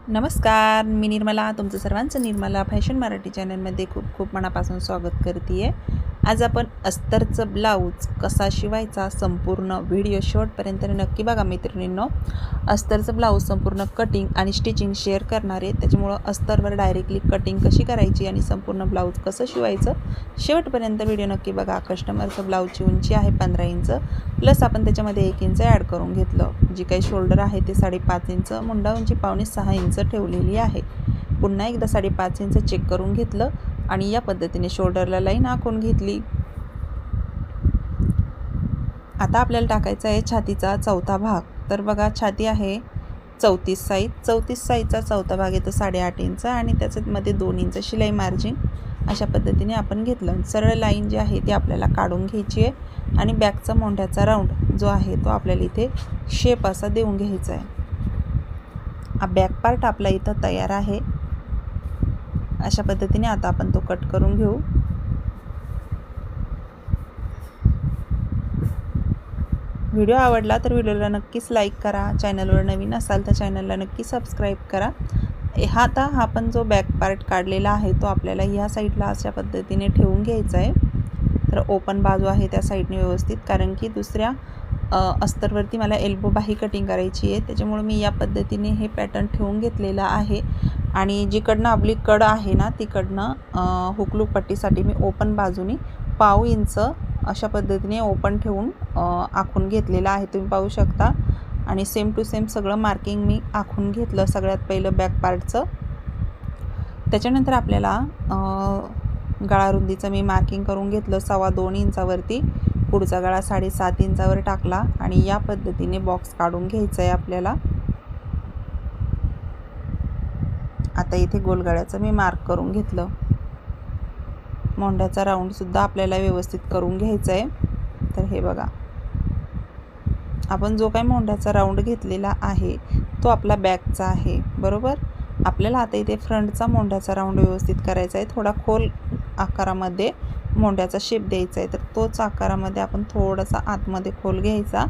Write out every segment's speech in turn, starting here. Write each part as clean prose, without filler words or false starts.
नमस्कार, मी निर्मला तुमचं सर्वांचं निर्मला फॅशन मराठी चॅनलमध्ये खूप खूप मनापासून स्वागत करते आहे. आज आपण अस्तरचं ब्लाऊज कसा शिवायचा संपूर्ण व्हिडिओ शेवटपर्यंत नक्की बघा मैत्रिणींनो. अस्तरचं ब्लाऊज संपूर्ण कटिंग आणि स्टिचिंग शेअर करणार आहे, त्याच्यामुळं अस्तरवर डायरेक्टली कटिंग कशी करायची आणि संपूर्ण ब्लाऊज कसं शिवायचं शेवटपर्यंत व्हिडिओ नक्की बघा. कस्टमरचं ब्लाऊजची उंची आहे 15 इंच, प्लस आपण त्याच्यामध्ये 1 इंच ॲड करून घेतलं. जी काही शोल्डर आहे ते 5.5 इंच, मुंडा उंची 5.25 इंच ठेवलेली आहे. पुन्हा एकदा 5.5 इंच चेक करून घेतलं आणि या पद्धतीने शोल्डरला लाईन आखून घेतली. आता आपल्याला टाकायचा आहे छातीचा चौथा भाग. तर बघा, छाती आहे 34 साईज. 34 साईजचा चौथा भाग येतो 8.5 इंच आणि त्याच्यामध्ये 2 इंच शिलाई मार्जिन अशा पद्धतीने आपण घेतलं. सरळ लाईन जी आहे ती आपल्याला काढून घ्यायची आहे आणि बॅकचा मोंढ्याचा राऊंड जो आहे तो आपल्याला इथे शेप असा देऊन घ्यायचा आहे. हा बॅक पार्ट आपला इथं तयार आहे. अशा पद्धतीने आता आपण तो कट करून घेऊ. व्हिडिओ आवडला तर व्हिडिओला नक्कीच लाईक करा. चॅनलवर नवीन असाल तर चॅनलला नक्की सबस्क्राईब करा. आता आपण जो बॅक पार्ट काढलेला आहे तो आपल्याला ह्या साईडला अशा पद्धतीने ठेवून घ्यायचा आहे. तर ओपन बाजू आहे त्या साईडने व्यवस्थित, कारण की दुसऱ्या अस्तरवरती मला एल्बो बाही कटिंग करायची आहे, त्याच्यामुळे मी या पद्धतीने हे पॅटर्न ठेवून घेतलेला आहे. आणि जिकडनं आपली कड आहे ना तिकडनं हुकलूक पट्टीसाठी मी ओपन बाजूनी 1/2 इंच अशा पद्धतीने ओपन ठेवून आखून घेतलेला आहे, तुम्ही पाहू शकता. आणि सेम टू सेम सगळं मार्किंग मी आखून घेतलं सगळ्यात पहिलं बॅक पार्टचं. त्याच्यानंतर आपल्याला गळा रुंदीचं मी मार्किंग करून घेतलं 2.25 इंचावरती. पुढचा गळा 7.5 इंचावर टाकला आणि या पद्धतीने बॉक्स काढून घ्यायचा आहे आपल्याला. आता इथे गोलगळ्याचं मी मार्क करून घेतलं. मोंढ्याचा राऊंडसुद्धा आपल्याला व्यवस्थित करून घ्यायचा आहे. तर हे बघा, आपण जो काही मोंढ्याचा राऊंड घेतलेला आहे तो आपला बॅकचा आहे, बरोबर. आपल्याला आता इथे फ्रंटचा मोंढ्याचा राऊंड व्यवस्थित करायचा आहे. थोडा खोल आकारामध्ये मोंढ्याचा शेप द्यायचा आहे, तर तोच आकारामध्ये आपण थोडासा आतमध्ये खोल घ्यायचा.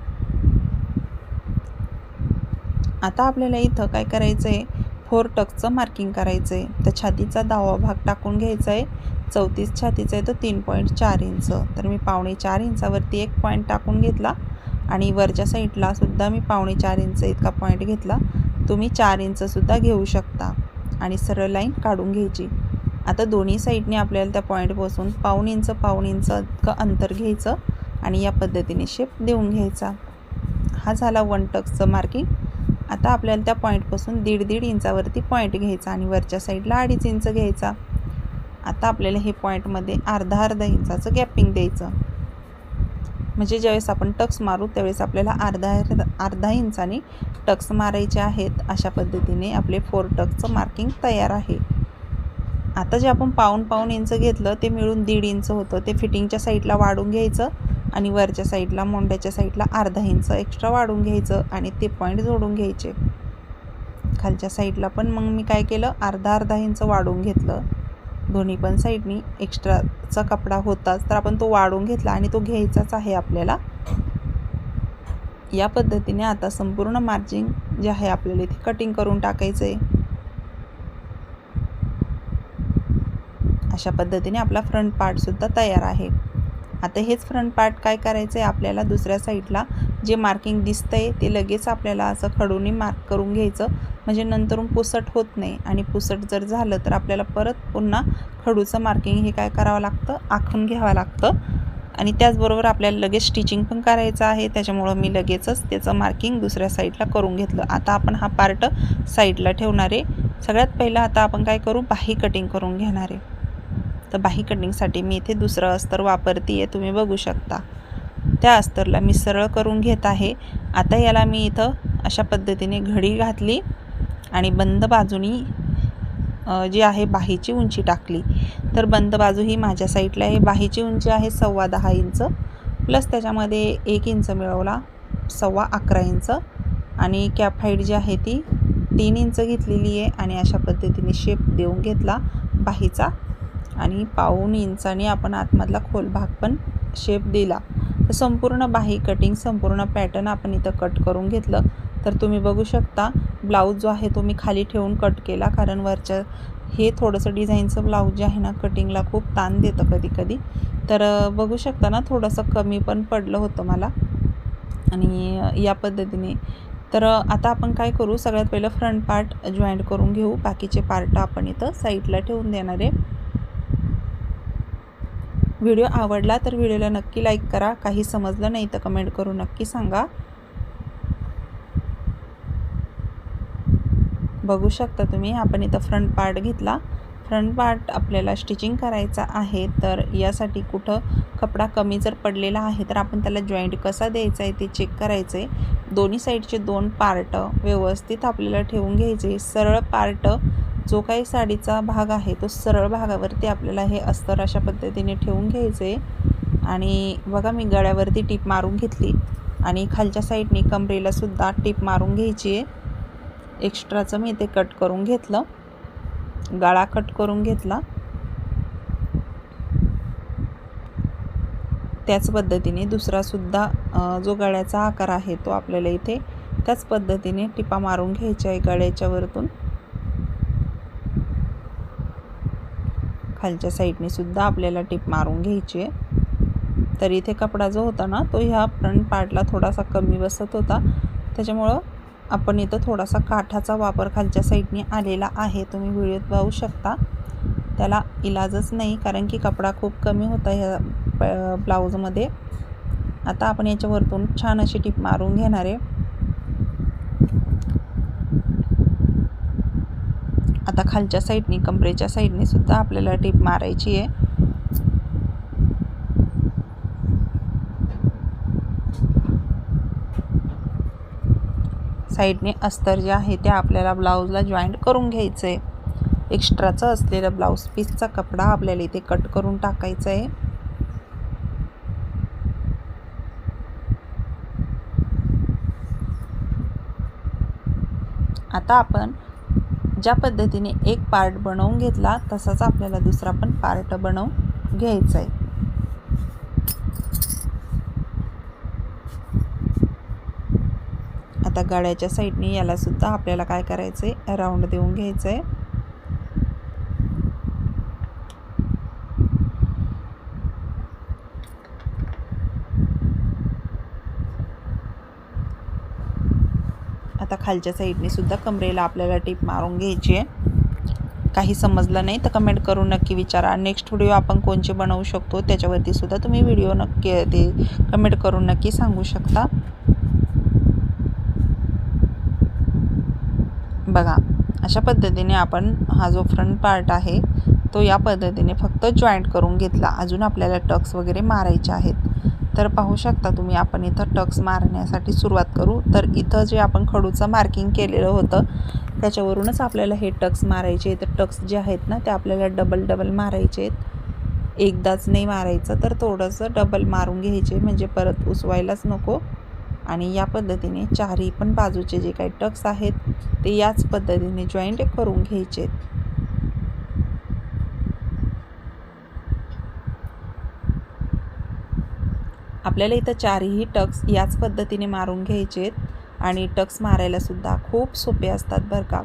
आता आपल्याला इथं काय करायचं आहे, 4 टक्सचं मार्किंग करायचं आहे. तर छातीचा 10वा भाग टाकून घ्यायचा आहे. 34 छातीचा आहे तो 3.4 इंच. तर मी 4.25 इंचावरती एक पॉईंट टाकून घेतला आणि वरच्या साईडला सुद्धा मी 4.25 इंच इतका पॉईंट घेतला. तुम्ही 4 इंचसुद्धा घेऊ शकता आणि सरळ लाईन काढून घ्यायची. आता दोन्ही साईडने आपल्याला त्या पॉईंटपासून 1/2 इंच इतकं अंतर घ्यायचं आणि या पद्धतीने शेप देऊन घ्यायचा. हा झाला 1 टक्सचं मार्किंग. आता आपल्याला त्या पॉईंटपासून 1.5 इंचावरती पॉईंट घ्यायचा आणि वरच्या साईडला 2.5 इंच घ्यायचा. आता आपल्याला हे पॉईंटमध्ये अर्धा इंचाचं गॅपिंग द्यायचं, म्हणजे ज्यावेळेस आपण टक्स मारू त्यावेळेस आपल्याला अर्धा इंचाने टक्स मारायचे आहेत. अशा पद्धतीने आपले 4 टक्सचं मार्किंग तयार आहे. आता जे आपण 1/2 इंच घेतलं ते मिळून 1.5 इंच होतं, ते फिटिंगच्या साईडला वाढून घ्यायचं आणि वरच्या साईडला मोंढ्याच्या साईडला अर्धा इंच एक्स्ट्रा वाढून घ्यायचं आणि ते पॉईंट जोडून घ्यायचे. खालच्या साईडला पण मग मी काय केलं, अर्धा इंच वाढवून घेतलं. दोन्ही पण साईडनी एक्स्ट्राचा कपडा होताच तर आपण तो वाढवून घेतला आणि तो घ्यायचाच आहे आपल्याला. या पद्धतीने आता संपूर्ण मार्जिन जे आहे आपल्याला इथे कटिंग करून टाकायचं आहे. अशा पद्धतीने आपला फ्रंट पार्टसुद्धा तयार आहे. आता हेच फ्रंट पार्ट काय करायचं आहे आपल्याला, दुसऱ्या साईडला जे मार्किंग दिसतंय ते लगेच आपल्याला असं खडूनी मार्क करून घ्यायचं, म्हणजे नंतरून पुसट होत नाही. आणि पुसट जर झालं तर आपल्याला परत पुन्हा खडूचं मार्किंग हे काय करावं लागतं, आखून घ्यावं लागतं. आणि त्याचबरोबर आपल्याला लगेच स्टिचिंग पण करायचं आहे, त्याच्यामुळं मी लगेचच त्याचं मार्किंग दुसऱ्या साईडला करून घेतलं. आता आपण हा पार्ट साईडला ठेवणार आहे. सगळ्यात पहिलं आता आपण काय करू, बाही कटिंग करून घेणार आहे. तर बाही कटिंगसाठी मी इथे दुसरं अस्तर वापरते आहे, तुम्ही बघू शकता. त्या अस्तरला मी सरळ करून घेत आहे. आता याला मी इथं अशा पद्धतीने घडी घातली आणि बंद बाजूनी जी आहे बाहीची उंची टाकली. तर बंद बाजू ही माझ्या साईडला आहे. बाहीची उंची आहे 10.25 इंच, प्लस त्याच्यामध्ये 1 इंच मिळवला 11.25 इंच आणि कॅप हाईट जी आहे ती 3 इंच घेतलेली आहे. आणि अशा पद्धतीने शेप देऊन घेतला बाहीचा आणि 1/2 इंचाने आपण आतमधला खोल भाग पण शेप दिला. तर संपूर्ण बाही कटिंग संपूर्ण पॅटर्न आपण इथं कट करून घेतलं. तर तुम्ही बघू शकता ब्लाऊज जो आहे तो मी खाली ठेवून कट केला, कारण वरच्या हे थोडंसं डिझाईनचं ब्लाऊज जे आहे ना कटिंगला खूप ताण देतं कधी कधी. तर बघू शकता ना थोडंसं कमी पण पडलं होतं मला. आणि या पद्धतीने तर आता आपण काय करू, सगळ्यात पहिलं फ्रंट पार्ट जॉईंट करून घेऊ. बाकीचे पार्ट आपण इथं साईडला ठेवून देणार आहे. व्हिडिओ आवडला तर व्हिडिओला नक्की लाईक करा. काही समजलं नाही तर कमेंट करून नक्की सांगा. बघू शकता तुम्ही, आपण इथं फ्रंट पार्ट घेतला. फ्रंट पार्ट आपल्याला स्टिचिंग करायचा आहे, तर यासाठी कुठं कपडा कमी जर पडलेला आहे तर आपण त्याला जॉईंट कसा द्यायचा आहे ते चेक करायचं आहे. दोन्ही साईडचे 2 पार्ट व्यवस्थित आपल्याला ठेवून घ्यायचे. सरळ पार्ट जो काही साडीचा भाग आहे तो सरळ भागावरती आपल्याला हे अस्तर अशा पद्धतीने ठेवून घ्यायचे. आणि बघा मी गळ्यावरती टीप मारून घेतली आणि खालच्या साईडने कमरेला सुद्धा टीप मारून घ्यायची आहे. एक्स्ट्राचं मी ते कट करून घेतलं, गळा कट करून घेतला. त्याच पद्धतीने दुसरा सुद्धा जो गळ्याचा आकार आहे तो आपल्याला इथे त्याच पद्धतीने टिपा मारून घ्यायच्या आहे गळ्याच्या वरतून. खालच्या साईडने सुद्धा आपल्याला टिप मारून घ्यायची आहे. तर इथे कपडा जो होता ना तो ह्या फ्रंट पार्टला थोडासा कमी बसत होता, त्याच्यामुळं आपण इथं थोडासा काठाचा वापर खालच्या साईडने आलेला आहे. तुम्ही व्हिडिओत पाहू शकता. त्याला इलाजच नाही, कारण की कपडा खूप कमी होता ह्या ब्लाऊजमध्ये. आता आपण याच्यावरतून छान अशी टीप मारून घेणार आहे. आता खालच्या साईडने कमरेच्या साईडने सुद्धा आपल्याला टीप मारायची आहे. साईडने अस्तर जे आहे ते आपल्याला ब्लाऊजला जॉईंट करून घ्यायचं आहे. एक्स्ट्राचं असलेलं ब्लाऊज पीसचा कपडा आपल्याला इथे कट करून टाकायचा आहे. आता आपण ज्या पद्धतीने एक पार्ट बनवून घेतला तसाच आपल्याला दुसरा पण पार्ट बनवून घ्यायचा आहे. आता गळ्याच्या साईडने याला सुद्धा आपल्याला काय करायचं आहे, राऊंड देऊन घ्यायचं आहे. आता खालच्या साईडने सुद्धा कमरेला आपल्याला टीप मारून घ्यायची आहे. काही समजलं नाही तर कमेंट करून नक्की विचारा. नेक्स्ट व्हिडिओ आपण कोणचे बनवू शकतो त्याच्यावरती सुद्धा तुम्ही व्हिडिओ नक्की ते कमेंट करून नक्की सांगू शकता. बघा अशा पद्धतीने आपण हा जो फ्रंट पार्ट आहे तो या पद्धतीने फक्त जॉईंट करून घेतला. अजून आपल्याला टक्स वगैरे मारायचे आहेत. तर पाहू शकता तुम्ही, आपण इथं टक्स मारण्यासाठी सुरुवात करू. तर इथं जे आपण खडूचं मार्किंग केलेलं होतं त्याच्यावरूनच आपल्याला हे टक्स मारायचे. तर टक्स जे आहेत ना ते आपल्याला डबल मारायचे आहेत. एकदाच नाही मारायचं, तर थोडंसं डबल मारून घ्यायचे, म्हणजे परत उसवायलाच नको. आणि या पद्धतीने चारही पण बाजूचे जे काही टक्स आहेत ते याच पद्धतीने जॉईंट करून घ्यायचे. आपल्याला इथं चारही टक्स याच पद्धतीने मारून घ्यायचे. आणि टक्स मारायला सुद्धा खूप सोपे असतात बरं का.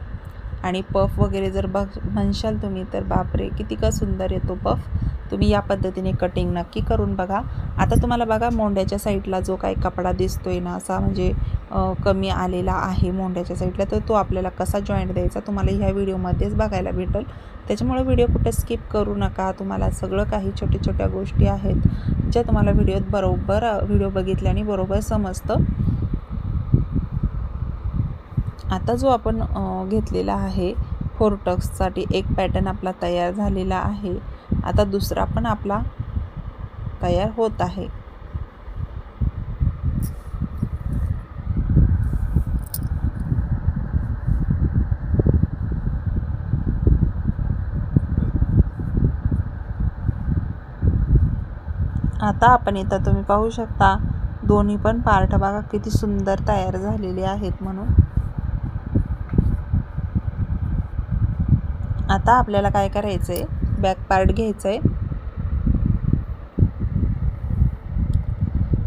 आणि पफ वगैरे जर म्हणशाल तुम्ही तर बापरे किती का सुंदर येतो पफ. तुम्ही या पद्धतीने कटिंग नक्की करून बघा. आता तुम्हाला बघा मोंड्याच्या साईडला जो काही कपडा दिसतोय ना असा म्हणजे कमी आलेला आहे मोंड्याच्या साईडला, तर तो आपल्याला कसा जॉईंट द्यायचा तुम्हाला ह्या व्हिडिओमध्येच बघायला भेटेल. त्याच्यामुळे व्हिडिओ कुठे स्किप करू नका. तुम्हाला सगळं काही छोट्या गोष्टी आहेत ज्या तुम्हाला व्हिडिओत बरोबर व्हिडिओ बघितल्याने बरोबर समजतं. आता जो आपण घेतलेला आहे 4 टक्ससाठी एक पॅटर्न आपला तयार झालेला आहे. आता दुसरा पण आपला तयार होत आहे. आता आपण इथं तुम्ही पाहू शकता दोन्ही पण पार्ट बघा किती सुंदर तयार झालेले आहेत म्हणून. आता आपल्याला काय करायचं आहे, बॅक पार्ट घ्यायचं आहे.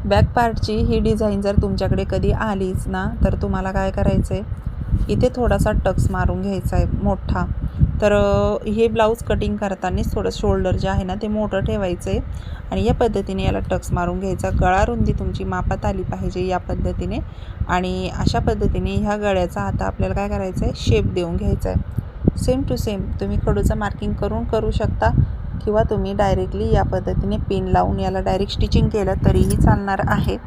बॅक पार्टची ही डिझाईन जर तुमच्याकडे कधी आलीच ना तर तुम्हाला काय करायचं आहे, इथे थोडासा टक्स मारून घ्यायचा आहे मोठा. तर हे ब्लाऊज कटिंग करतानाच थोडं शोल्डर जे आहे ना ते मोठं ठेवायचं आहे आणि या पद्धतीने याला टक्स मारून घ्यायचा. गळा रुंदी तुमची मापात आली पाहिजे या पद्धतीने. आणि अशा पद्धतीने ह्या गळ्याचा आता आपल्याला काय करायचं आहे, शेप देऊन घ्यायचा आहे. सेम टू सेम तुम्ही खडूचं मार्किंग करू शकता किंवा तुम्ही डायरेक्टली या पद्धतीने पिन लावून याला डायरेक्ट स्टिचिंग केलं तरीही चालणार आहे.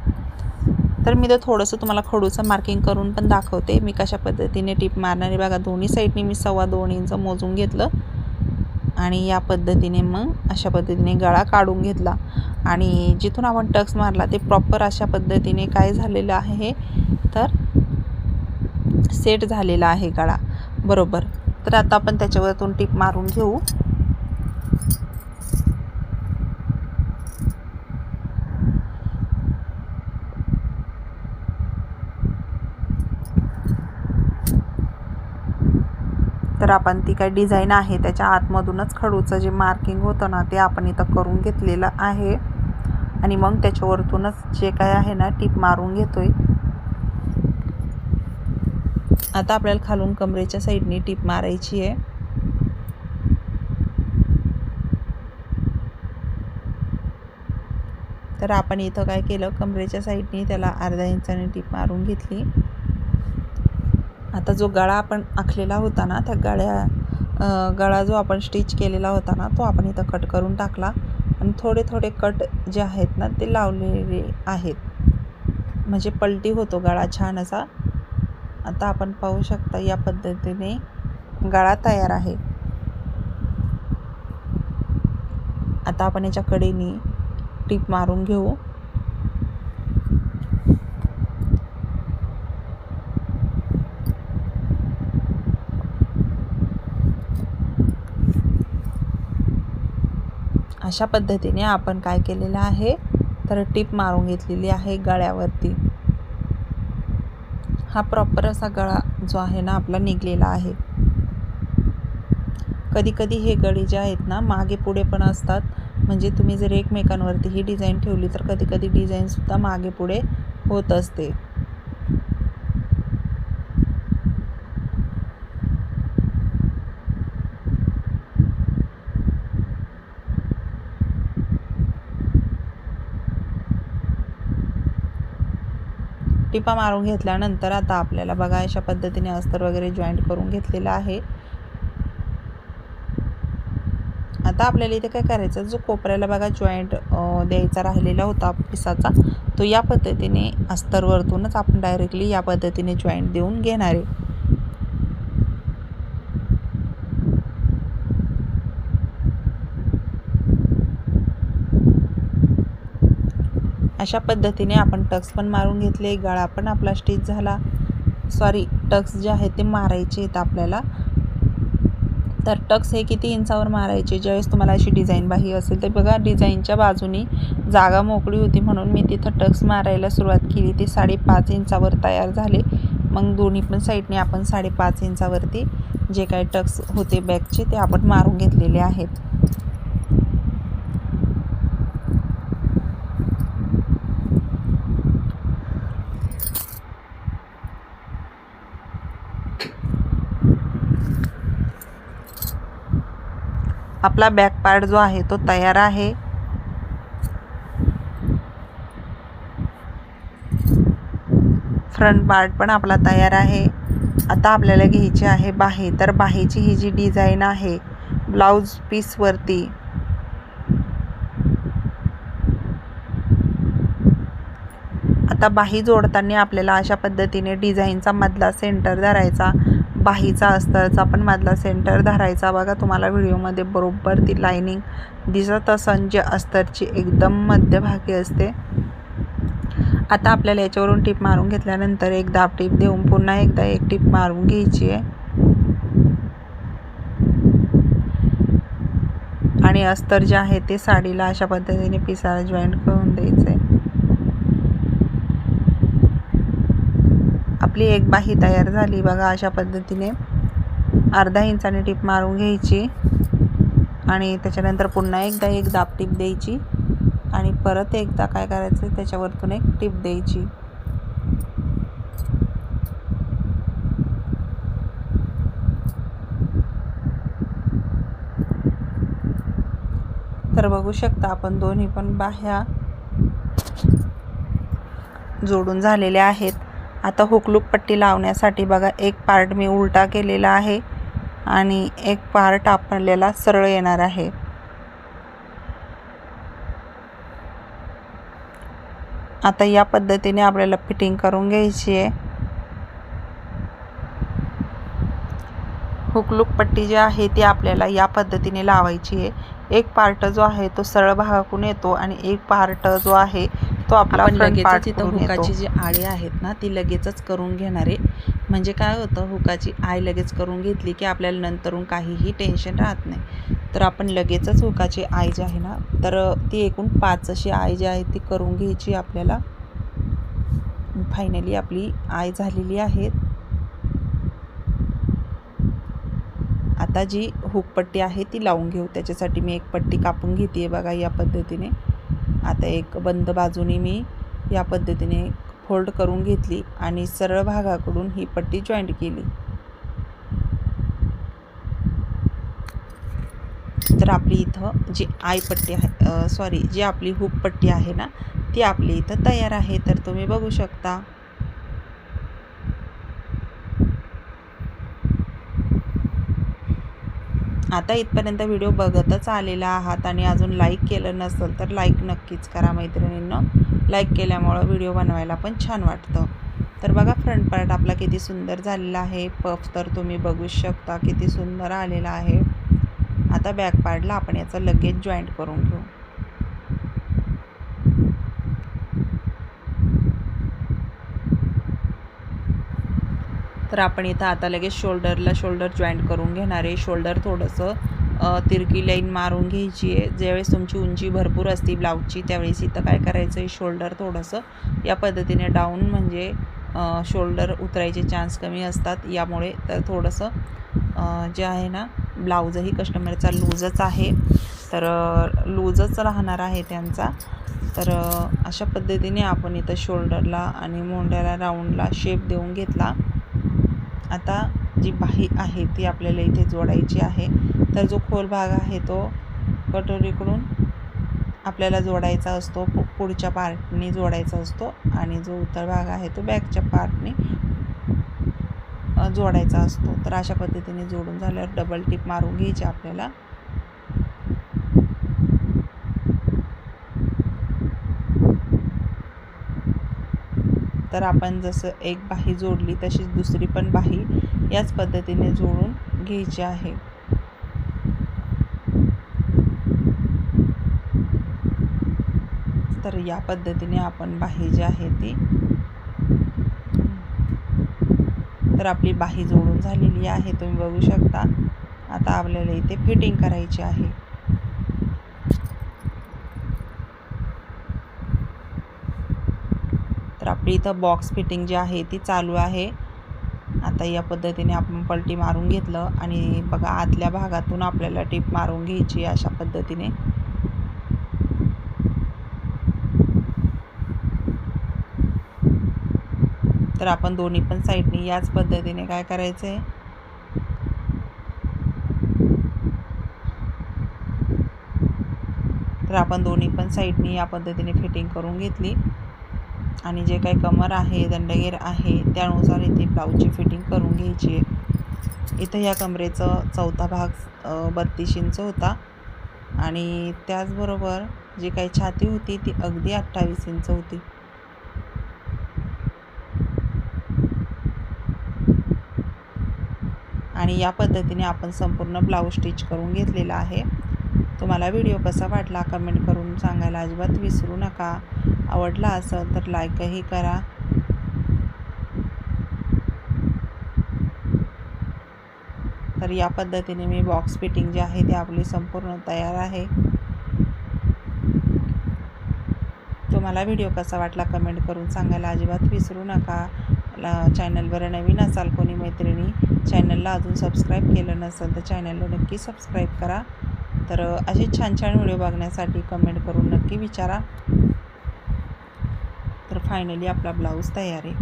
तर मी तर थोडंसं तुम्हाला खडूचं मार्किंग करून पण दाखवते मी कशा पद्धतीने टिप मारणार आहे. बघा दोन्ही साईडने मी 2.25 इंच मोजून घेतलं आणि या पद्धतीने मग अशा पद्धतीने गळा काढून घेतला आणि जिथून आपण टक्स मारला ते प्रॉपर अशा पद्धतीने काय झालेलं आहे तर सेट झालेला आहे गळा बरोबर. तर आता आपण त्याच्यावरतून टिप मारून घेऊ. तर आपण ती काय डिझाईन आहे त्याच्या आतमधूनच खडूचं जे मार्किंग होतं ना ते आपण इथं करून घेतलेलं आहे आणि मग त्याच्यावरतूनच जे काय आहे ना टिप मारून घेतोय. आता आपल्याला खालून कमरेच्या साईडने टिप मारायची आहे. तर आपण इथं काय केलं, कमरेच्या साईडने त्याला अर्धा इंचाने टिप मारून घेतली. आता जो गळा आपण आखलेला होता ना त्या गळा जो आपण स्टिच केलेला होता ना तो आपण इथं कट करून टाकला आणि थोडे थोडे कट जे आहेत ना ते लावलेले आहेत म्हणजे पलटी होतो गळा छान असा. आता आपण पाहू शकता या पद्धतीने गळा तयार आहे. आता आपण याच्या कडेने टिप मारून घेऊ. अशा पद्धतीने आपण काय केलेलं आहे तर टिप मारून घेतलेली आहे गळ्यावरती. हा प्रॉपर असा गळा जो आहे ना आपला निघलेला आहे. कधी कधी हे गळे जे आहेत ना मागे पुढे पण असतात म्हणजे तुम्ही जर एकमेकांवरती ही डिझाईन ठेवली तर कधी कधी डिझाईनसुद्धा मागे पुढे होत असते. टिपा मारून घेतल्यानंतर आता आपल्याला बघा अशा पद्धतीने अस्तर वगैरे जॉईंट करून घेतलेला आहे. आता आपल्याला इथे काय करायचं, जो कोपऱ्याला बघा जॉईंट द्यायचा राहिलेला होता पिसाचा तो या पद्धतीने अस्तरवरतूनच आपण डायरेक्टली या पद्धतीने जॉईंट देऊन घेणार आहे. अशा पद्धतीने आपण टक्स पण मारून घेतले, गळा पण आपला स्टिच झाला. टक्स जे आहेत ते मारायचे आहेत आपल्याला. तर टक्स हे किती इंचावर मारायचे, ज्यावेळेस तुम्हाला अशी डिझाईन बाही असेल तर बघा डिझाईनच्या बाजूनी जागा मोकळी होती म्हणून मी तिथं टक्स मारायला सुरुवात केली. ते 5.5 इंचावर तयार झाले. मग दोन्ही पण साईडने आपण 5.5 इंचावरती जे काही टक्स होते बॅकचे ते आपण मारून घेतलेले आहेत. आपला बॅक पार्ट जो आहे तो तयार आहे. फ्रंट पार्ट पण आपला तयार आहे. आता आपल्याला घ्यायची आहे बाही. तर बाहीची ही जी डिझाईन आहे ब्लाऊज पीसवरती आता बाही जोडताना आपल्याला अशा पद्धतीने डिझाईनचा मधला सेंटर धरायचा, बाहीचा अस्तरचा पण मधला सेंटर धरायचा. बघा तुम्हाला व्हिडिओमध्ये बरोबर ती लाईनिंग दिसत असन जे अस्तरची एकदम मध्यभागी असते. आता आपल्याला याच्यावरून टिप मारून घेतल्यानंतर एक दाब टिप देऊन पुन्हा एकदा एक टिप मारून घ्यायची आहे आणि अस्तर जे आहे ते साडीला अशा पद्धतीने पिसाला जॉईंट करून द्यायचं आहे. आपली एक बाही तयार झाली. बघा अशा पद्धतीने अर्धा इंचाने टिप मारून घ्यायची आणि त्याच्यानंतर पुन्हा एकदा एक दाब टिप द्यायची आणि परत एकदा काय करायचं त्याच्यावरतून एक टिप द्यायची. तर बघू शकता आपण दोन्ही पण बाह्या जोडून झालेल्या आहेत. आता हुकलूक पट्टी लावण्यासाठी बघा एक पार्ट मी उलटा केलेला आहे आणि एक पार्ट आपल्याला सरळ येणार आहे. आता या पद्धतीने आपल्याला फिटिंग करून घ्यायची आहे. हुकलूक पट्टी जी आहे ती आपल्याला या पद्धतीने लावायची आहे. एक पार्ट जो आहे तो सरळ भागाकडून येतो आणि एक पार्ट जो आहे तो आपला फ्रंट पार्ट तिथं हुकाची जी आळी आहेत ना ती लगेचच करून घेणारे. म्हणजे काय होतं, हुकाची आय लगेच करून घेतली की आपल्याला नंतरून काहीही टेन्शन राहत नाही. तर आपण लगेचच हुकाची आय जी आहे ना तर ती एकूण 5 अशी आय जी आहे ती करून घ्यायची आपल्याला. फायनली आपली आय झालेली आहे. आता जी हुक पट्टी आहे ती लावून घेऊ. त्याच्यासाठी मी एक पट्टी कापून घेते बघा या पद्धतीने. आता एक बंद बाजूने मी या पद्धतीने फोल्ड करून घेतली आणि सरळ भागाकडून ही पट्टी जॉईंट केली. तर आपली इथं जी आय पट्टी आहे जी आपली हुक पट्टी आहे ना ती आपली इथं तयार आहे. तर तुम्ही बघू शकता. आता इथपर्यंत व्हिडिओ बघतच आलेला आहात आणि अजून लाईक केलं नसेल तर लाईक नक्कीच करा मैत्रिणींनो. लाईक केल्यामुळं व्हिडिओ बनवायला पण छान वाटतं. तर बघा फ्रंट पार्ट आपला किती सुंदर झालेला आहे. पफ तर तुम्ही बघू शकता किती सुंदर आलेला आहे. आता बॅक पार्टला आपण याचं लगेच जॉईंट करून घेऊ. तर आपण इथं आता लगेच शोल्डरला शोल्डर जॉईंट करून घेणार आहे. शोल्डर थोडंसं तिरकी लाईन मारून घ्यायची आहे. ज्यावेळेस तुमची उंची भरपूर असते ब्लाऊजची त्यावेळेस इथं काय करायचं आहे, शोल्डर थोडंसं या पद्धतीने डाऊन म्हणजे शोल्डर उतरायचे चान्स कमी असतात. यामुळे तर थोडंसं जे आहे ना ब्लाऊजही कस्टमरचा लूजच आहे तर लूजच राहणार आहे त्यांचा. तर अशा पद्धतीने आपण इथं शोल्डरला आणि मोंड्याला राऊंडला शेप देऊन घेतला. आता जी बाही आहे ती आपल्याला इथे जोडायची आहे. तर जो खोल भाग आहे तो कटोरीकडून आपल्याला जोडायचा असतो, पुढच्या पार्टनी जोडायचा असतो आणि जो उतर भाग आहे तो बॅकच्या पार्टनी जोडायचा असतो. तर अशा पद्धतीने जोडून झाल्यावर डबल टिप मारून घ्यायची आपल्याला. तर आपण जसं एक बाही जोडली तशीच दुसरी पण बाही याच पद्धतीने जोडून घ्यायची आहे. तर या पद्धतीने आपण बाही जी आहे ती तर आपली बाही जोडून झालेली आहे तुम्ही बघू शकता. आता आपल्याला इथे फिटिंग करायची आहे. तर आपली इथं बॉक्स फिटिंग जी आहे ती चालू आहे. आता या पद्धतीने आपण पलटी मारून घेतलं आणि बघा आतल्या भागातून आपल्याला टिप मारून घ्यायची अशा पद्धतीने. तर आपण दोन्ही पण साईडनी याच पद्धतीने काय करायचं आहे, तर आपण दोन्ही पण साईडनी या पद्धतीने फिटिंग करून घेतली आणि जे काही कमर आहे दंडगेर आहे त्यानुसार इथे ब्लाऊजची फिटिंग करून घ्यायची आहे. इथं या कमरेचं चौथा भाग 32 इंच होता आणि त्याचबरोबर जी काही छाती होती ती अगदी 28 इंच होती. आणि या पद्धतीने आपण संपूर्ण ब्लाऊज स्टिच करून घेतलेला आहे. तुम्हाला व्हिडिओ कसा वाटला कमेंट करून सांगायला अजिबात विसरू नका. आवडला असेल तर लाईकही करा. तर या पद्धतीने मी बॉक्स फिटिंग जी आहे ती आपली संपूर्ण तयार आहे. तुम्हाला व्हिडिओ कसा वाटला कमेंट करून सांगायला अजिबात विसरू नका. चॅनलवर नवीन असाल कोणी मैत्रिणी, चॅनलला अजून सबस्क्राईब केलं नसेल तर चॅनलला नक्की सबस्क्राईब करा. तर असे छान छान व्हिडिओ बघण्यासाठी कमेंट करून नक्की विचारा. तर फायनली आपला ब्लाऊज तयार आहे.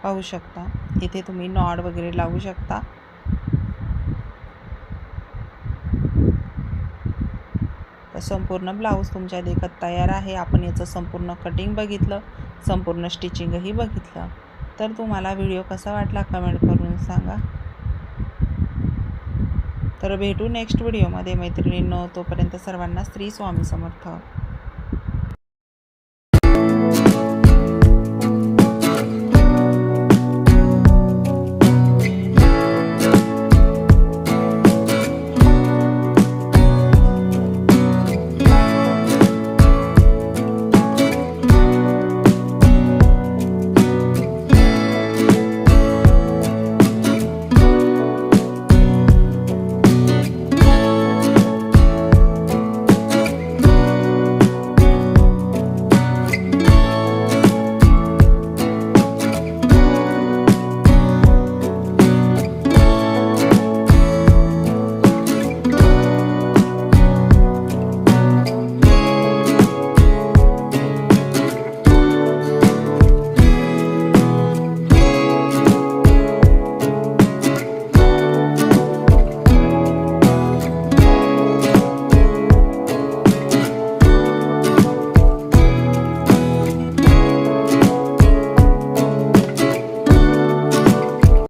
पाहू शकता इथे तुम्ही नॉड वगैरे लावू शकता. तर संपूर्ण ब्लाऊज तुमच्या देखत तयार आहे. आपण याचं संपूर्ण कटिंग बघितलं, संपूर्ण स्टिचिंगही बघितलं. तर तुम्हाला व्हिडिओ कसा वाटला कमेंट करून सांगा. तर भेटू नेक्स्ट व्हिडिओमध्ये मैत्रिणींनो. तोपर्यंत सर्वांना श्री स्वामी समर्थ.